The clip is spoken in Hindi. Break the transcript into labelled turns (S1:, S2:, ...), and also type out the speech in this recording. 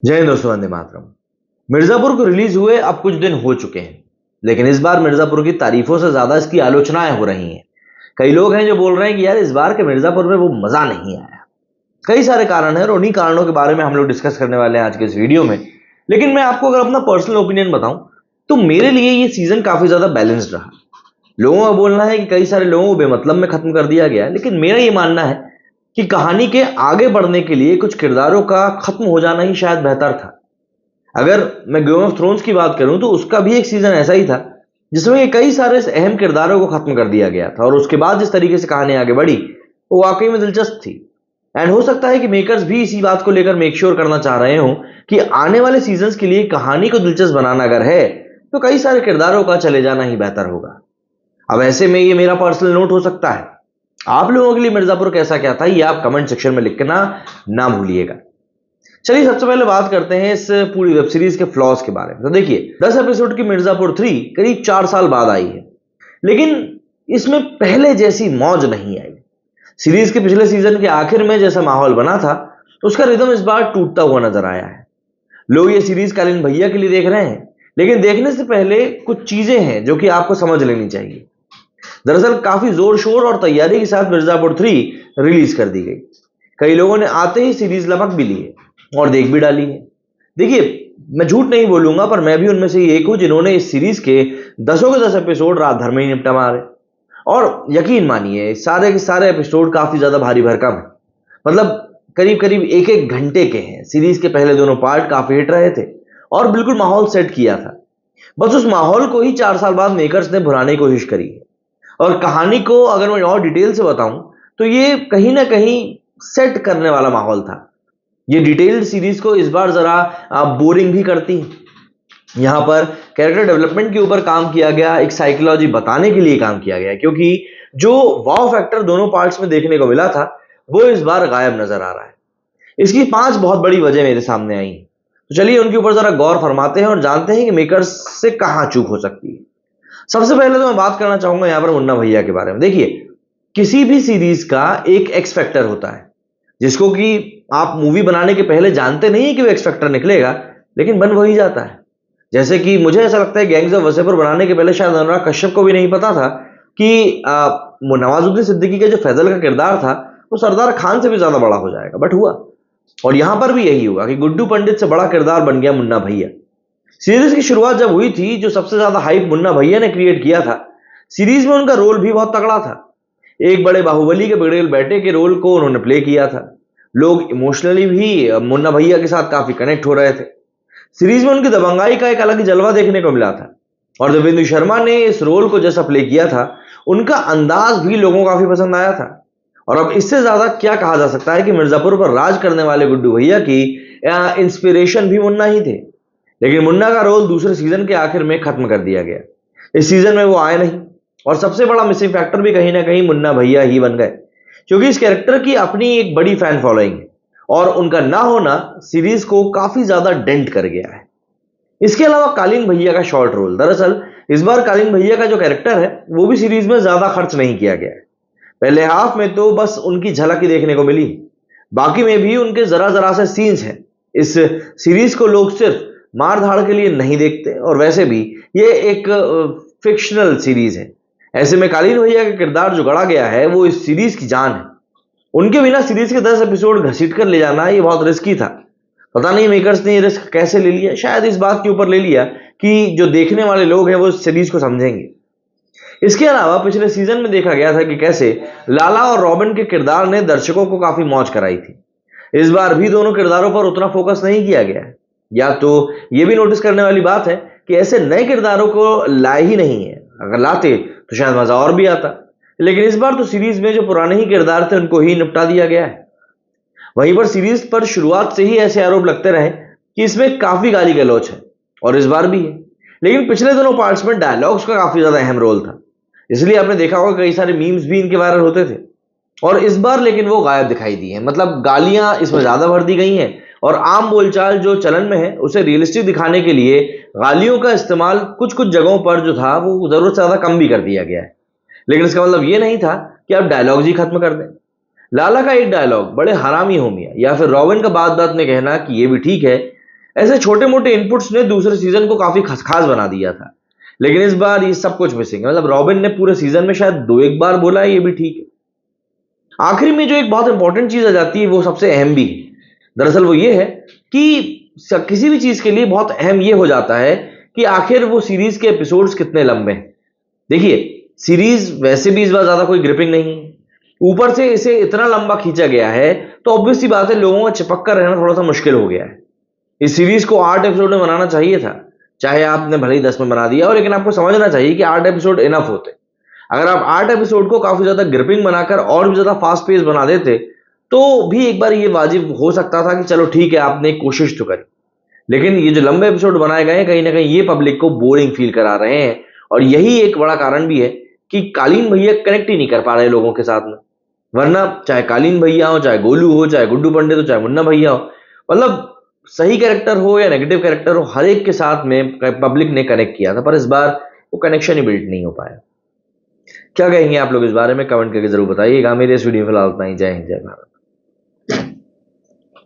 S1: जय हिंद दोस्तों, वंदे मातरम। मिर्जापुर को रिलीज हुए अब कुछ दिन हो चुके हैं, लेकिन इस बार मिर्जापुर की तारीफों से ज्यादा इसकी आलोचनाएं हो रही हैं। कई लोग हैं जो बोल रहे हैं कि यार इस बार के मिर्जापुर में वो मजा नहीं आया। कई सारे कारण हैं और उन्हीं कारणों के बारे में हम लोग डिस्कस करने वाले हैं आज के इस वीडियो में। लेकिन मैं आपको अगर अपना पर्सनल ओपिनियन बताऊं तो मेरे लिए ये सीजन काफी ज्यादा बैलेंस्ड रहा। लोगों का बोलना है कि कई सारे लोगों को बेमतलब में खत्म कर दिया गया, लेकिन मेरा ये मानना है कि कहानी के आगे बढ़ने के लिए कुछ किरदारों का खत्म हो जाना ही शायद बेहतर था। अगर मैं गेम ऑफ थ्रोन्स की बात करूं तो उसका भी एक सीजन ऐसा ही था जिसमें ये कई सारे अहम किरदारों को खत्म कर दिया गया था, और उसके बाद जिस तरीके से कहानी आगे बढ़ी वो वाकई में दिलचस्प थी। एंड हो सकता है कि मेकर्स भी इसी बात को लेकर मेक श्योर करना चाह रहे हों कि आने वाले सीजन्स के लिए कहानी को दिलचस्प बनाना अगर है तो कई सारे किरदारों का चले जाना ही बेहतर होगा। अब ऐसे में ये मेरा पर्सनल नोट हो सकता है। आप लोगों के लिए मिर्जापुर कैसा क्या था ये आप कमेंट सेक्शन में लिखना ना भूलिएगा। चलिए सबसे पहले बात करते हैं इस पूरी वेब सीरीज के फ्लॉज के बारे में। तो देखिए 10 एपिसोड की मिर्जापुर 3 करीब 4 साल बाद आई है, लेकिन इसमें पहले जैसी मौज नहीं आई। सीरीज के पिछले सीजन के आखिर में जैसा माहौल बना था उसका रिदम इस बार टूटता हुआ नजर आया है। लोग ये सीरीज कालीन भैया के लिए देख रहे हैं, लेकिन देखने से पहले कुछ चीजें हैं जो कि आपको समझ लेनी चाहिए। दरअसल काफी जोर शोर और तैयारी के साथ मिर्जापुर 3 रिलीज कर दी गई। कई लोगों ने आते ही सीरीज लपक भी लिए और देख भी डाली है। देखिए मैं झूठ नहीं बोलूंगा, पर मैं भी उनमें से एक हूं जिन्होंने इस सीरीज के 10 के 10 एपिसोड रात भर में ही निपटा मारे। और यकीन मानिए सारे के सारे एपिसोड काफी ज्यादा भारी भरकम है। मतलब करीब करीब एक एक घंटे के हैं। सीरीज के पहले दोनों पार्ट काफी हिट रहे थे और बिल्कुल माहौल सेट किया था। बस उस माहौल को ही 4 साल बाद मेकर्स ने भुनाने की कोशिश करी है। और कहानी को अगर मैं और डिटेल से बताऊं तो ये कहीं ना कहीं सेट करने वाला माहौल था। ये डिटेल्ड सीरीज को इस बार जरा बोरिंग भी करती है। यहां पर कैरेक्टर डेवलपमेंट के ऊपर काम किया गया, एक साइकोलॉजी बताने के लिए काम किया गया, क्योंकि जो वाव फैक्टर दोनों पार्ट्स में देखने को मिला था वो इस बार गायब नजर आ रहा है। इसकी 5 बहुत बड़ी वजह मेरे सामने आई। तो चलिए उनके ऊपर जरा गौर फरमाते हैं और जानते हैं कि मेकर्स से कहां चूक हो सकती है। सबसे पहले तो मैं बात करना चाहूंगा यहां पर मुन्ना भैया के बारे में। देखिए किसी भी सीरीज का एक एक्स फैक्टर होता है जिसको कि आप मूवी बनाने के पहले जानते नहीं कि वो एक्स फैक्टर निकलेगा, लेकिन बन वही जाता है। जैसे कि मुझे ऐसा लगता है गैंग्स ऑफ वसेपुर बनाने के पहले शायद अनुराग कश्यप को भी नहीं पता था कि नवाजुद्दीन सिद्दीकी का जो फैजल का किरदार था वो सरदार खान से भी ज्यादा बड़ा हो जाएगा, बट हुआ। और यहां पर भी यही हुआ कि गुड्डू पंडित से बड़ा किरदार बन गया मुन्ना भैया। सीरीज की शुरुआत जब हुई थी, जो सबसे ज्यादा हाइप मुन्ना भैया ने क्रिएट किया था, सीरीज में उनका रोल भी बहुत तगड़ा था। एक बड़े बाहुबली के बिगड़ेल बेटे के रोल को उन्होंने प्ले किया था। लोग इमोशनली भी मुन्ना भैया के साथ काफी कनेक्ट हो रहे थे। सीरीज में उनकी दबंगाई का एक अलग ही जलवा देखने को मिला था। और देवेंद्र शर्मा ने इस रोल को जैसा प्ले किया था, उनका अंदाज भी लोगों को काफी पसंद आया था। और अब इससे ज्यादा क्या कहा जा सकता है कि मिर्जापुर पर राज करने वाले गुड्डू भैया की इंस्पिरेशन भी मुन्ना ही थे। लेकिन मुन्ना का रोल दूसरे सीजन के आखिर में खत्म कर दिया गया। इस सीजन में वो आए नहीं, और सबसे बड़ा मिसिंग फैक्टर भी कहीं ना कहीं मुन्ना भैया ही बन गए, क्योंकि इस कैरेक्टर की अपनी एक बड़ी फैन फॉलोइंग है और उनका ना होना सीरीज को काफी ज्यादा डेंट कर गया है। इसके अलावा कालीन भैया का शॉर्ट रोल, दरअसल इस बार कालीन भैया का जो कैरेक्टर है वो भी सीरीज में ज्यादा खर्च नहीं किया गया है। पहले हाफ में तो बस उनकी झलक ही देखने को मिली, बाकी में भी उनके जरा जरा से सीन्स हैं। इस सीरीज को लोग सिर्फ मार धाड़ के लिए नहीं देखते, और वैसे भी ये एक फिक्शनल सीरीज है। ऐसे में कालीन भैया का किरदार जो गढ़ा गया है वो इस सीरीज की जान है। उनके बिना सीरीज के 10 एपिसोड घसीट कर ले जाना ये बहुत रिस्की था। पता नहीं मेकर्स ने ये रिस्क कैसे ले लिया। शायद इस बात के ऊपर ले लिया कि जो देखने वाले लोग हैं वो इस सीरीज को समझेंगे। इसके अलावा पिछले सीजन में देखा गया था कि कैसे लाला और रॉबिन के किरदार ने दर्शकों को काफी मौज कराई थी। इस बार भी दोनों किरदारों पर उतना फोकस नहीं किया गया है। या तो ये भी नोटिस करने वाली बात है कि ऐसे नए किरदारों को लाए ही नहीं है। अगर लाते तो शायद मजा और भी आता, लेकिन इस बार तो सीरीज में जो पुराने ही किरदार थे उनको ही निपटा दिया गया है। वहीं पर सीरीज पर शुरुआत से ही ऐसे आरोप लगते रहे कि इसमें काफी गाली गलौच है, और इस बार भी है। लेकिन पिछले दोनों पार्ट्स में डायलॉग्स का काफी ज्यादा अहम रोल था, इसलिए आपने देखा होगा कई सारे मीम्स भी इनके वायरल होते थे। और इस बार लेकिन वो गायब दिखाई दी है। मतलब गालियां इसमें ज्यादा भर दी गई हैं, और आम बोलचाल जो चलन में है उसे रियलिस्टिक दिखाने के लिए गालियों का इस्तेमाल कुछ कुछ जगहों पर जो था वो जरूरत से ज्यादा कम भी कर दिया गया है। लेकिन इसका मतलब ये नहीं था कि आप डायलॉग्स ही खत्म कर दें। लाला का एक डायलॉग, बड़े हरामी हो मियां, या फिर रॉबिन का बात बात में कहना कि ये भी ठीक है, ऐसे छोटे मोटे इनपुट्स ने दूसरे सीजन को काफी खास बना दिया था। लेकिन इस बार ये सब कुछ मिसिंग है। मतलब रॉबिन ने पूरे सीजन में शायद 2-1 बार बोला है, ये भी ठीक है। आखिरी में जो एक बहुत इंपॉर्टेंट चीज आ जाती है, वो सबसे अहम भी है। दरअसल वो ये है कि किसी भी चीज के लिए बहुत अहम ये हो जाता है कि आखिर वो सीरीज के एपिसोड्स कितने लंबे हैं। देखिए, सीरीज वैसे भी इस बार ज्यादा कोई ग्रिपिंग नहीं है, ऊपर से इसे इतना लंबा खींचा गया है, तो ऑब्वियस सी बात है लोगों का चिपक कर रहना थोड़ा सा मुश्किल हो गया है। इस सीरीज को 8 एपिसोड में बनाना चाहिए था, चाहे आपने भले ही 10 में बना दिया हो, लेकिन आपको समझना चाहिए कि 8 एपिसोड इनफ होते। अगर आप 8 एपिसोड को काफी ज्यादा ग्रिपिंग बनाकर और भी ज्यादा फास्ट पेस बना देते, तो भी एक बार ये वाजिब हो सकता था कि चलो ठीक है, आपने एक कोशिश तो करी। लेकिन ये जो लंबे एपिसोड बनाए गए हैं, कहीं ना कहीं ये पब्लिक को बोरिंग फील करा रहे हैं, और यही एक बड़ा कारण भी है कि कालीन भैया कनेक्ट ही नहीं कर पा रहे लोगों के साथ में। वरना चाहे कालीन भैया हो, चाहे गोलू हो, चाहे गुड्डू पंडित हो, चाहे मुन्ना भैया हो, मतलब सही कैरेक्टर हो या नेगेटिव कैरेक्टर हो, हर एक के साथ में पब्लिक ने कनेक्ट किया था। पर इस बार वो कनेक्शन ही बिल्ड नहीं हो पाया। क्या कहेंगे आप लोग इस बारे में? कमेंट करके जरूर बताइएगा। मेरे इस वीडियो में फिलहाल इतना ही। जय हिंद, जय भारत।